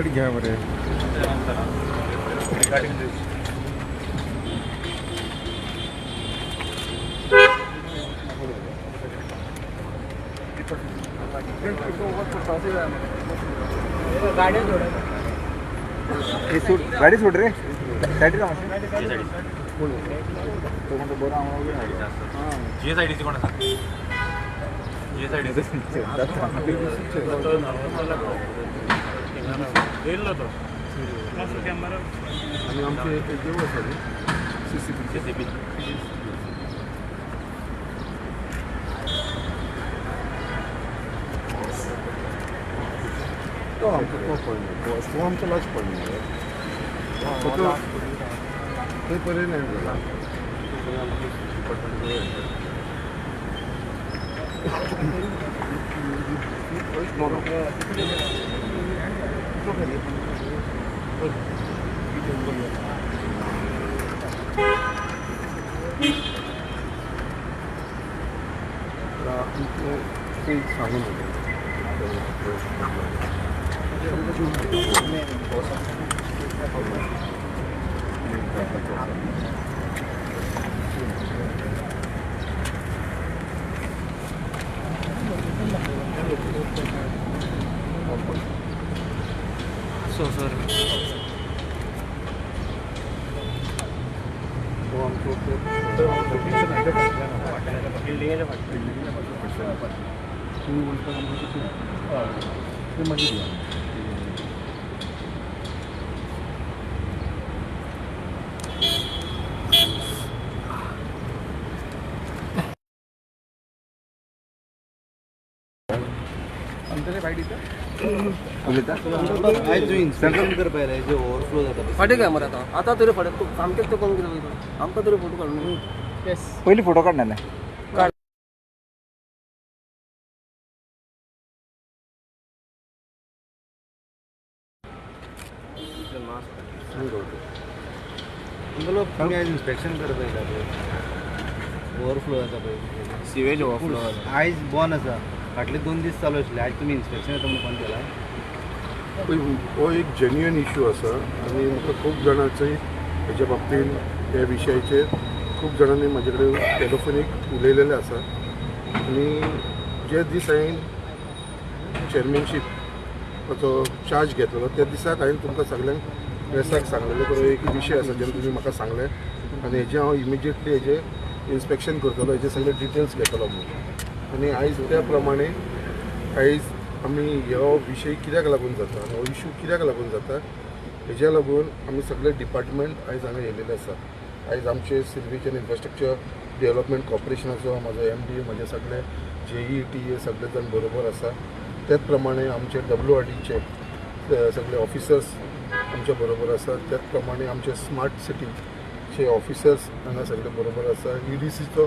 घ्या बरे गाडी सोड रे साईड जे साईडची कोण असा जे साईड आणि आमचे जेव्हा सर CCTV तो आमचा लाच पडणार ते पर्यंत नाही झाला सांगून सर फाटे काय मग आता तरी फाटे तू आमच्याच तो करून गेलो आमका तरी फोटो काढून पहिली फोटो काढणार नाही इन्स्पेक्शन करता ओवरफ्लो जाता पळय सिवेज ओवरफ्लो आयज बंद आसा फाटले 2 दीस चालू आशिल्ले आयज तुमी इन्स्पेक्शन येता म्हणून बंद केला हो एक जेन्युअन इश्यू आसा आनी म्हाका खूब जाणांचे हेच्या बाबतीन हे विशयाचेर खूब जाणांनी म्हाजे कडेन टॅलिफोनीक उलयलेले आसा आनी जे दीस हांवें चॅरमॅनशीपाचो चार्ज घेतलेलो त्या दिसाक हांवें तुमकां सगळ्यांक प्रेसाक सांगलेलो तो एक विशय आसा जेन्ना तुमी म्हाका सांगलें आनी हेजें हांव इमिजिएटली हेजें इन्स्पेक्शन करतलो हेजे सगळे डिटेल्स घेतलो म्हणून आनी आयज त्या प्रमाणे आयज आमी हो विशय कित्याक लागून जाता हो इश्यू कित्याक लागून जाता हेज्या लागून आमी सगळे डिपार्टमेंट आयज हांगा येयलेले आसा आयज आमचे सिल्वेज एंड इन्फ्रास्ट्रक्चर डेव्हलपमेंट कॉर्पोरेशनाचो म्हाजो MD म्हजे सगळे JET हे सगळे जाण बरोबर आसा त्याच प्रमाणे आमचे WRDचे सगळे ऑफिसर्स आमच्या बरोबर आसा त्याच प्रमाणे आमचे स्मार्ट सिटीचे ऑफिसर्स हांगा सगळे बरोबर आसा EDCचो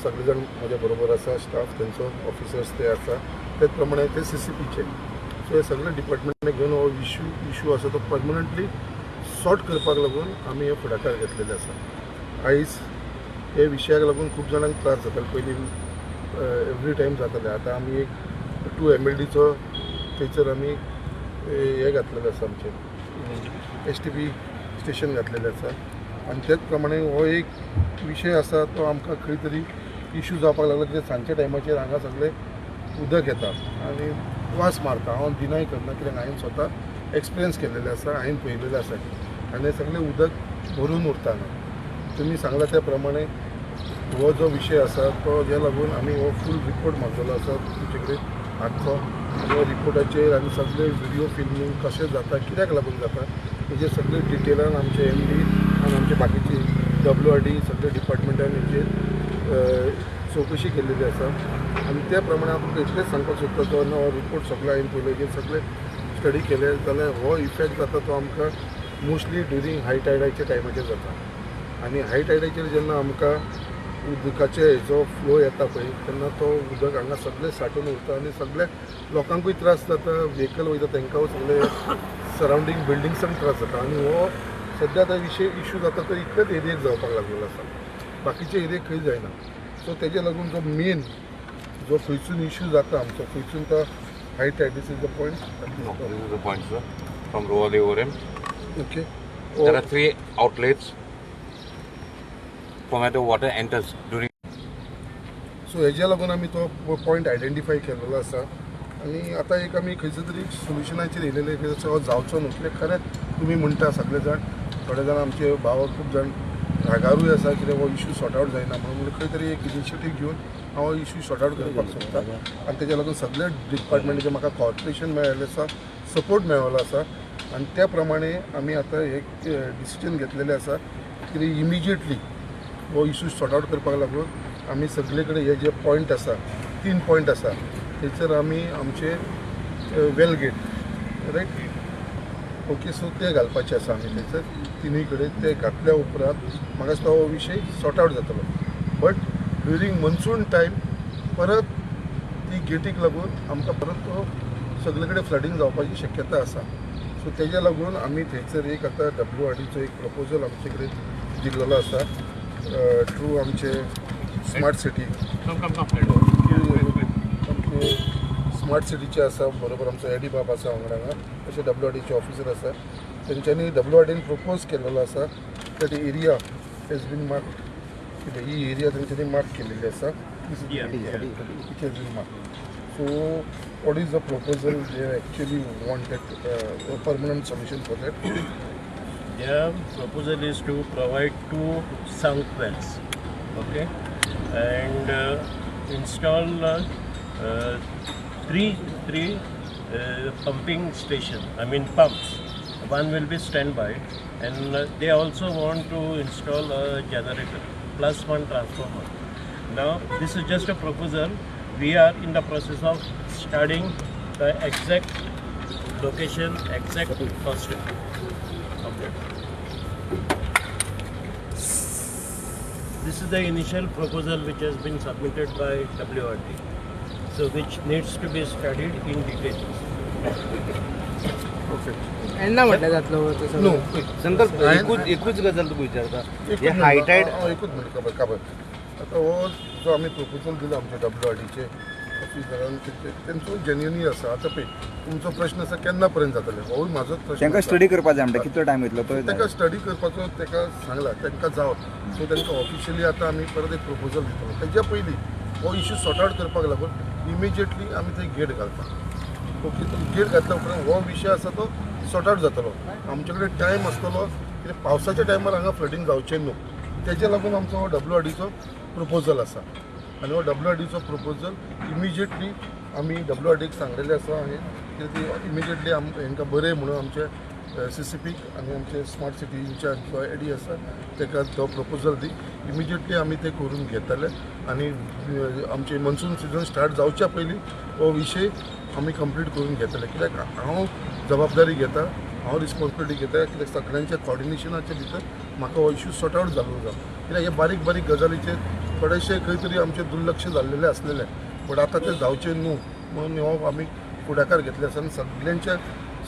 सगळे जाण म्हज्या बरोबर आसा स्टाफ तेंचो ऑफिसर्स ते आसा त्याच प्रमाणे ते CCPचे सो हे सगळे डिपार्टमेंटाक घेवन हो इश्यू आसा तो परमनंटली सॉर्ट करपाक लागून आमी हे फुडाकार घेतलेले आसा आयज हे विशयाक लागून खूब जाणांक त्रास जाताले पयलीं एवरी टायम जाताले आतां आमी एक 2 MLDचो थंयसर आमी हे घातलेलें आसा आमचें STP स्टेशन घातलेलें आसा आनी त्याच प्रमाणे हो एक विशय आसा तो आमकां खंय तरी इश्यू जावपाक लागला कित्याक सांजच्या टायमाचेर हांगा सगळें उदक येता आनी वास मारता हांव डिनाय करना कित्याक हांवें स्वता एक्सपिरियन्स केलेले आसा हांवें पळयलेलें आसा आनी सगळें उदक भरून उरता तुमी सांगला त्या प्रमाणे हो जो विशय आसा तो जे लागून आमी हो फूल रिपोर्ट मागलेलो आसा तुमचे कडेन आजचो ह्या रिपोर्टाचेर आनी सगळे व्हिडिओ फिल्मींग कशें जाता कित्याक लागून जाता हेजे सगळे डिटेलान आमचे MD आनी आमचे बाकीचे WRD सगळे डिपार्टमेंटान हेचेर चवकशी केलेली आसा आनी त्या प्रमाणे हांव तुमकां इतलेंच सांगपाक सोदता तो रिपोर्ट सगळो हांवें पळयलो हेजेर सगळे स्टडी केले जाल्यार हो इफेक्ट जाता तो आमकां मोस्टली ड्युरींग हाय टायडाच्या टायमाचेर जाता आनी हाय टायडाचेर जेन्ना आमकां उदकाचे हेचो फ्लो येता पळय तेन्ना तो उदक हांगा सगळें सांठून उरता आनी सगळ्या लोकांकूय त्रास जाता व्हेकल वयता तांकां सगळे सरावंडींग बिल्डिंग्सांक त्रास जाता आनी हो सद्या आतां इशू जाता तो इतलेच एरियेक जावपाक लागलेलो आसा बाकीचे एरियेक खंय जायना सो तेजे लागून जो मेन जो खंयसून इशू जाता आमचो खंयसून तो high tide this is the point No, this is the point, sir. From Rohde ORM, okay there are 3 outlets from where the water enters during. So हेज्या लागून आमी तो पॉयंट आयडेंटिफाय केलेलो आसा आनी आतां एक आमी खंयच्या तरी सोल्युशनाचेर येयलेले की हो जावचो न्हू कित्याक खरेंच तुमी म्हणटा सगळे जाण थोडे जाण आमचे भाव खूब जाण रागारूय आसा कित्याक हो इशू सॉर्ट आवट जायना म्हणून खंय तरी एक इनिशिएटीव घेवन हांव हो इशू सॉर्ट आवट करपाक सोदता आनी तेज्या लागून सगळे डिपार्टमेंटाचे म्हाका कॉर्पोरेशन मेळिल्लें आसा सपोर्ट मेळिल्लो आसा आनी त्या प्रमाणे आमी आतां एक डिसिजन घेतलेलें आसा की इमिजिएटली हो इशू सॉर्ट आवट करपाक लागून आमी सगळे कडेन हे जे पॉयंट आसा 3 पॉयंट आसा थंयसर आमी आमचे well get right okay so ते घालपाचे आसा आमी थंयसर तिनूय कडेन ते घातल्या उपरांत म्हाका दिसता हो विशय सॉर्ट आवट जातलो बट ड्युरींग मनसून टायम परत ती गेटीक लागून आमकां परत तो सगळे कडेन फ्लडींग जावपाची शक्यता आसा सो तेज्या लागून आमी थंयसर एक आतां WRDचो एक प्रपोजल आमचे कडेन दिल्लो आसा थ्रू आमचे स्मार्ट सिटी स्मार्ट सिटीचे आसा बरोबर आमचो एडी बाब आसा वांगडा तशें WRDचे ऑफिसर आसा तेंच्यांनी WRDन प्रपोज केलेलो आसा that area has been mark कितें ही एरिया तेंच्यांनी मार्क केलेली आसा so what is the proposal they actually wanted permanent solution for that Their proposal is to provide 2 sunk wells, okay, and install three pumping station. I mean pumps. One will be standby, and they also want to install a generator plus 1 transformer. Now this is just a proposal. We are in the process of studying the exact location, exact cost. Okay. This is the initial proposal which has been submitted by WRD, so which needs to be studied in detail. यांना म्हटलं जातलं no सगळं संकल्प एकूच गजाल तुका विचारता हे हाय tied एकूच minute काबर आता हो जो आमी प्रपोजल दिला आमच्या WRDचे ऑफिसरान तेंचो जेन्युनी आसा आतां पळय तुमचो प्रश्न आसा केन्ना पर्यंत जातले हो म्हाजोच प्रश्न तांकां स्टडी करपाक जाय म्हणटा कितलो टायम वयतलो तो ताका स्टडी करपाचो ताका सांगला तांकां जावं सो तांकां ऑफिशियली आतां आमी परत एक प्रपोजल दितलो तेज्या पयलीं हो इशू सॉर्ट आवट करपाक लागून इमिजिएटली आमी थंय गेट घालता ओके तो गेट घातल्या उपरांत हो विशय आसा तो सॉर्ट आवट जातलो आमचे कडेन टायम आसतलो कित्याक पावसाच्या टायमार हांगा फ्लडींग जावचें न्हू तेज्या लागून आमचो हो WRDचो प्रपोजल आसा आनी हो WRDचो प्रपोजल इमिजिएटली आमी WRDक सांगलेलें आसा कित्याक ती इमिजिएटली हांकां बरें म्हणून आमचे CCPक आनी आमचे स्मार्ट सिटी इन्चार्ज जो एडी आसा ताका तो प्रपोजल दी इमिजिएटली आमी ते करून घेतले आनी आमचे मनसून सिजन स्टार्ट जावच्या पयलीं हो विशय आमी कंप्लीट करून घेतले कित्याक हांव जबाबदारी घेता हांव रिस्पॉन्सिबिलिटी घेता कित्याक सगळ्यांच्या कॉर्डिनेशनाच्या भितर म्हाका हो इशू सॉर्ट आवट जाल्लो जाय कित्याक हे बारीक बारीक गजालीचेर थोडेशे खंय तरी आमचे दुर्लक्ष जाल्लेले आसलेले बट आतां ते जावचे न्हू म्हणून हो आमी फुडाकार घेतले आसा आनी सगळ्यांच्या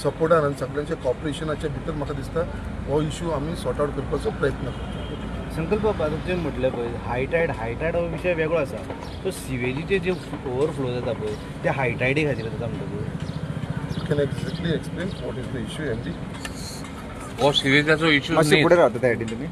सपोर्टान आनी सगळ्यांच्या कॉपरेशनाच्या भितर म्हाका दिसता हो इशू आमी सॉर्ट आवट करपाचो प्रयत्न करता संकल्प बाबा तुमचे म्हटलें पळय हाय टायड हो विशय वेगळो आसा तो सिवेजीचे जे ओवरफ्लो जाता पळय ते हाय टायडी खातीर जाता म्हणटा can exactly explain what is the issue एंडी What sewage's issue मातशे is, पुढे राहता त्या सायडीन तुम्ही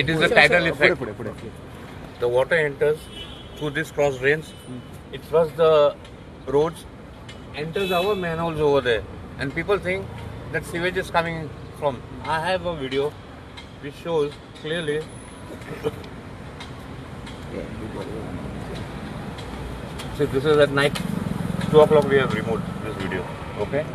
it is the tidal पुढे effect. पुढे पुढे The water enters through this cross drains, it floods the roads, enters our manholes over there, and people think that sewage is coming from. I have a video which shows clearly. See, this is at night, 2 o'clock we have removed this video, okay?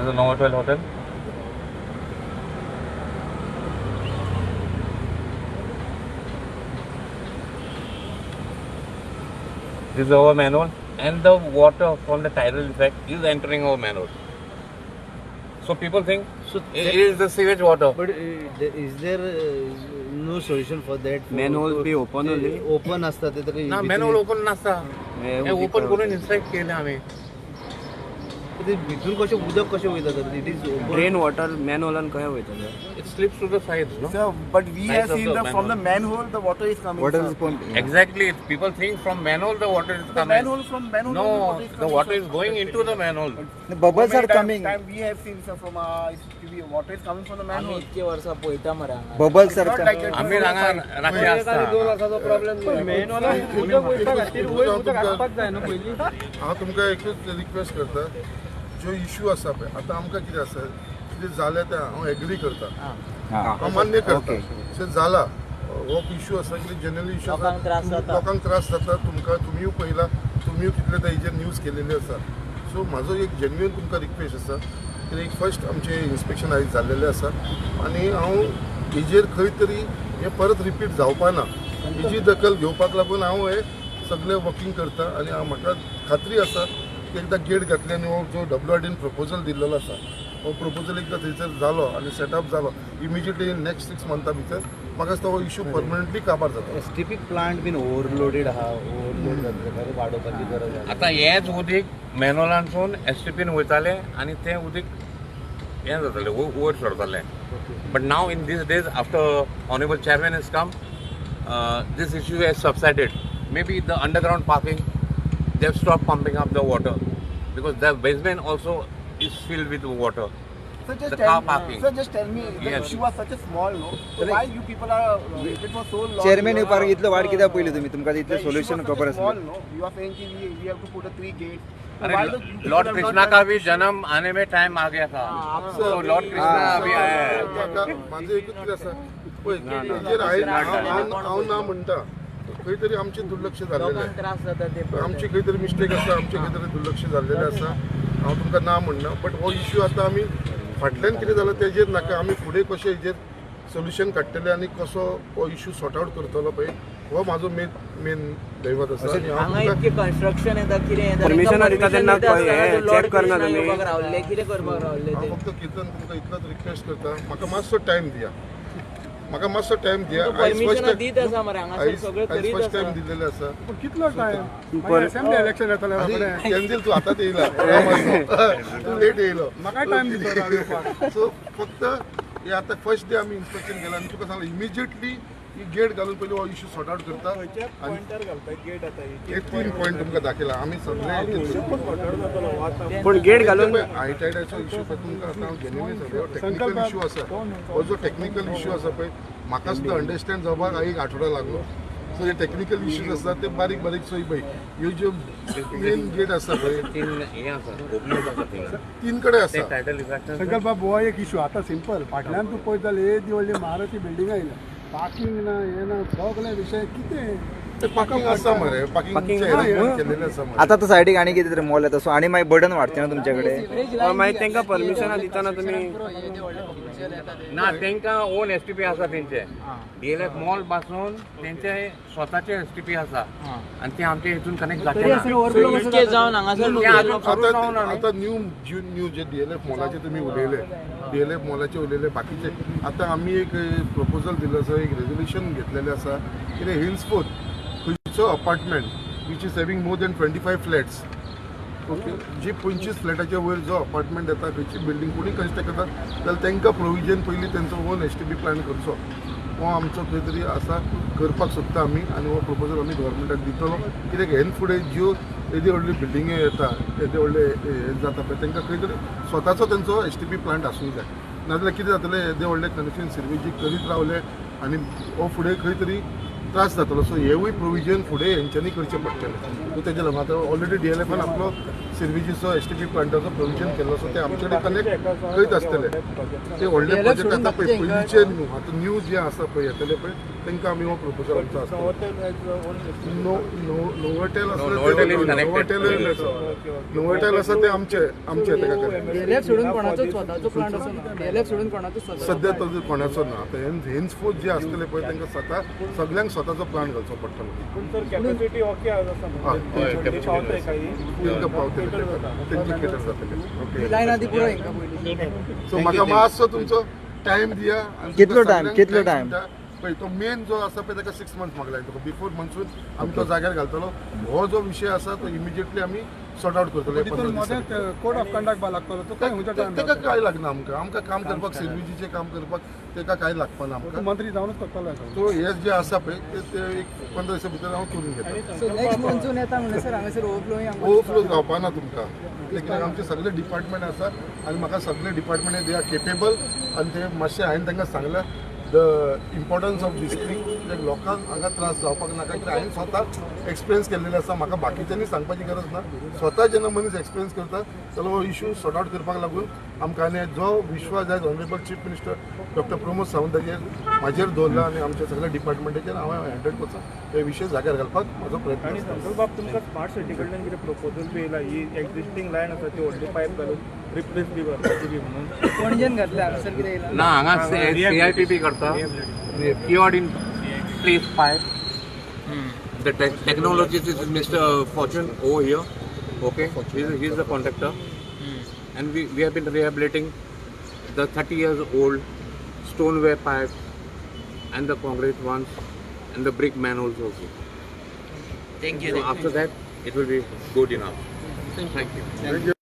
is a Novotel hotel. This is our manhole, and the water from the tidal effect is entering our manhole. So people think it is the sewage water. But is there no solution for that? Manhole be open only? Open असतात ते तरी ना manhole open नसता. हे open करून inside केले आम्ही. ते भितून कसे उदक कसे वयता तर इट इज ड्रेन वॉटर मॅनहोलान कशें वयतले It slips to the sides, no? So, but we Sides have of seen the that from the manhole, the water is coming. What sir. is point? Exactly. People think from manhole the water is The coming. manhole from manhole. No, only the coming, water sir. is going into the manhole. The bubbles are Many coming. time we have seen sir from water is coming from the आम्ही manhole. इतके वर्सां पळयता मरे हांगा. Bubbles are Not like coming. that. आम्ही रांगा राखले असता. हांव तुमकां एकूच रिक्वेस्ट करता जो इश्यू आसा पळय आतां आमकां कितें आसा कितें जालें तें हांव एग्री करता हांव मान्य करता सो जाला हो इश्यू आसा कितें जनरली इश्यू लोकांक त्रास जाता. लोकांक त्रास जाता तुमकां तुमीय पळयला तुमीय कितले हेजेर न्यूज केलेली आसा सो म्हाजो एक जेन्युइन तुमकां रिक्वेस्ट आसा कित्याक फर्स्ट आमचें इन्स्पेक्शन आयज जाल्लेलें आसा आनी हांव हेजेर खंय तरी हें परत रिपीट जावपा ना हेजी दखल घेवपाक लागून हांव हें सगळें वर्किंग करता आनी म्हाका खात्री आसा की एकदां गेट घातली आनी हो जो WRDन प्रपोजल दिल्लो आसा हो प्रपोजल एकदां थंयसर जालो आनी सेटअप जालो इमिजिएटली नेक्स्ट 6 मंथां भितर म्हाका दिसता हो इश्यू परमनंटली काबार जाता एसटीपी प्लांट बीन ओव्हरलोडेड आहा ओव्हरलोड जाता वाडोवपाची गरज आहा आता हेच उदीक मॅनहोलांसून एसटीपीन वयताले आनी तें उदीक हें जातालें वयर सरतालें but now in these days after honourable chairman has come this issue has subsided. Maybe the underground parking, they've stopped pumping up the water because the basement also is filled with water. Sir, The car parking. Sir, just tell me, the Yes. issue was such a small, no? So why you people are waited for so long? Chairman येवपाक इतलो वाट कित्याक पयली तुमी तुमकां The इतलें issue was solution such a खबर small, आसलें no? You are saying कि we have to put a 3 gates. So अरे why the you people Lord have not Krishna done का it? भी जन्म आने में टाइम आ गया था तो लॉर्ड कृष्णा अभी आया है म्हाका म्हाजें एकूच कितें आसा पळय हेजेर हांव ना म्हणटा खंय तरी आमचें दुर्लक्ष जाल्लें लोकांक त्रास जाता ते आमची खंय तरी मिस्टेक आसा आमचें खंय तरी दुर्लक्ष जाल्लेलें आसा हांव तुमकां ना म्हणना बट हो इश्यू आतां आमी फाटल्यान कितें जालां तेजेर नाका आमी फुडें कशें हेजेर सोल्युशन काडटले आनी कसो हो इश्यू सॉर्ट आवट करतलो पळय हो म्हाजो मेन दैवत आसा आनी हांव हांगा तुमकां इतके कन्स्ट्रक्शन येता कितें येता Permission दिता तेन्ना लॉर्ड check करना कृष्णा तुमी. येवपाक रावल्ले कितें करपाक रावल्ले हांव ते फक्त किर्तन तुमकां इतलोच रिक्वेस्ट करता म्हाका मातसो टायम दिया म्हाका मातसो टायम दिया आयज परमिशन फर्स्ट दीत आसा मरे हांगासर सगळें आयज करीत फर्स्ट आसा टायम दिल्लेले आसा कितलो time? असेंब्ली इलेक्शन येतलें कॅन्सील तूं आतांच येयला तूं लेट येयलो म्हाका टायम दितो सो फक्त हे आतां फर्स्ट डे आमी इन्स्पेक्शन केलां आनी तुका सांगलां इमिजिएटली ही गेट घालून पयलीं हो इश्यू सॉर्ट आवट करता आनी हे 3 पॉयंट तुमकां दाखयला आमी सगळे पूण गेट घालून हायटायडाचो इश्यू तुमकां आतां हांव जेन्युइन सांगता टॅक्निकल इश्यू आसा हो जो टॅक्निकल इश्यू आसा पळय म्हाका सुद्दां अंडरस्टँड जावपाक एक आठवडो लागलो सो हे टॅक्निकल इश्यूज आसा ते बारीक बारीक सोय पळय ह्यो ज्यो मेन गेट आसा पळय तीन हे आसा ओपनिंग आसा थिंगा 3 कडेन ते आसा टायटल इफेक्ट संकल्प बाबू हो एक इश्यू आतां सिंपल फाटल्यान तूं पळयत जाल्यार येदी व्हडली महाराची बिल्डिंगां येयल्या पार्किंग ना हे ना सगळे विशय कितें ते पार्किंग आसा मरे पार्किंग केलेलें आसा मरे आतां तो सायडीक आनी कितें तरी मॉल येता सो आनी मागीर बर्डन वाडचें ना तुमचे कडेन मागीर तांकां परमिशनां दितना तुमी ना तांकां ओन एसटीपी आसा तेंचे डीएलएफ मॉल पासून तेंचे स्वताचे एसटीपी आसा आनी ते आमचे हितून कनेक्ट जाते ना इतके जावन हांगासर ते अजून सुरू जावन आता न्यू जे डीएलएफ मॉलाचे तुम्ही उलयले डीएलएफ मॉलाचे उलयले बाकीचे आता आम्ही एक प्रपोजल दिल्लो आसा एक रेजोल्युशन घेतलेलें आसा कितें हिल्सफोर्थ खंयचो apartment which is having more than 25 flats okay जी 25 फ्लॅटाच्या वयर जो अपार्टमेंट येता खंयची बिल्डींग कोणी कन्स्ट्रक्ट करता जाल्यार तांकां प्रोविजन पयलीं तेंचो ओन एसटीपी प्लॅन करचो हो आमचो खंय तरी आसा करपाक सोदता आमी आनी हो प्रपोजल आमी गव्हर्मेंटाक दितलो कित्याक हेन फुडें ज्यो येदी व्हडल्यो बिल्डिंगे येता येदे व्हडले हे जाता पळय तांकां खंय तरी स्वताचो तेंचो एसटीपी प्लांट आसूंक जाय नाजाल्यार कितें जातलें येदे व्हडले कनेक्शन सिर्वेजी करीत रावले आनी हो फुडें खंय तरी त्रास जातलो सो हेवूय प्रोविजन फुडें हेंच्यांनी करचें पडटलें सो तेजे लागून आतां ऑलरेडी डीएलएफान आपलो सिरविजीचो STP प्लांटाचो प्रोविजन केल्लो सो ते आमचे कडेन कनेक्ट करीत आसतले ते व्हडले प्रोजेक्ट आतां पळय पयलींचे न्यू आतां न्यू जे आसा पळय येतले पळय तांकां आमी हो प्रपोजल आमचो आसता नोवोटेल नोवोटेल आसा ते आमचे तेका कनेक्ट सोडून कोणाचो स्वताचो प्लांट असो ना सोडून कोणाचो सध्या तो कोणाचो ना आतां हेन्सफोर्थ जे आसतले पळय तांकां सगळ्यांक स्वताचो प्लान घालचो पडटलो कॅपॅसिटी ओके तांकां पावतले तेंची केटर जातले लायन आदी पुरो हांकां पयलीं सो म्हाका मातसो तुमचो टायम दिया आनी कितलो तुमकां time? सगळ्यांक कितलो time time? दिता. पळय तो मेन जो आसा पळय ताका 6 months म्हाका जाय तुका बिफोर मनसून आमी तो जाग्यार घालतलो हो जो विशय आसा तो इमिजिएटली आमी सॉर्ट आउट करतले तितून मध्ये कोड ऑफ कंडक्ट बा लागतलो तो काय हुंच्या टायम ताका काय लागना आमकां काम करपाक सिरविजीचें काम करपाक ताका काय लागपाना आमकां मंत्री जावनच करतलो तो हे जे आसा पळय ते एक 15 दिसा भितर हांव करून घेता सो नेक्स्ट मॉन्सून येता म्हणसर हांगासर ओवरफ्लोईंग ओवरफ्लो जावपाना तुमकां देखीक आमचे सगळे डिपार्टमेंट आसा आनी म्हाका सगळे डिपार्टमेंट दे आर केपेबल आनी ते मातशें हांवें तांकां सांगलां the importance of this thing जे लोकांक हांगा त्रास जावपाक नाका कित्याक हांवें स्वता एक्सपिरियन्स केल्लेले आसा म्हाका बाकीच्यांनी सांगपाची गरज ना स्वता जेन्ना मनीस एक्सपिरियन्स करता जाल्यार हो इशू सॉर्ट आउट करपाक लागून आमकां आनी जो विश्वास आयज honourable chief minister doctor Pramod सावंताचेर म्हाजेर दवरला आनी आमच्या सगळ्या डिपार्टमेंटाचेर हांवें 100% हे विशय जाग्यार घालपाक म्हजो प्रयत्न आणि आसता संतोष बाब तुमकां स्मार्ट सिटी कडल्यान कितें प्रपोजल बी येयला ही एक्झिस्टींग लायन आसा ती व्हडली पायप घालून रिप्लेस बी करपाची बी म्हणून पणजेन घातल्या हांगासर कितें येयला ना हांगा CIPP करता cured in place 5. The technologist is Mr. Fortune over here. Okay, he's the contractor, and we have been rehabilitating the 30 years old stoneware pipe and the concrete ones and the brick manholes also. Thank you. So after that, it will be good enough. Thank you.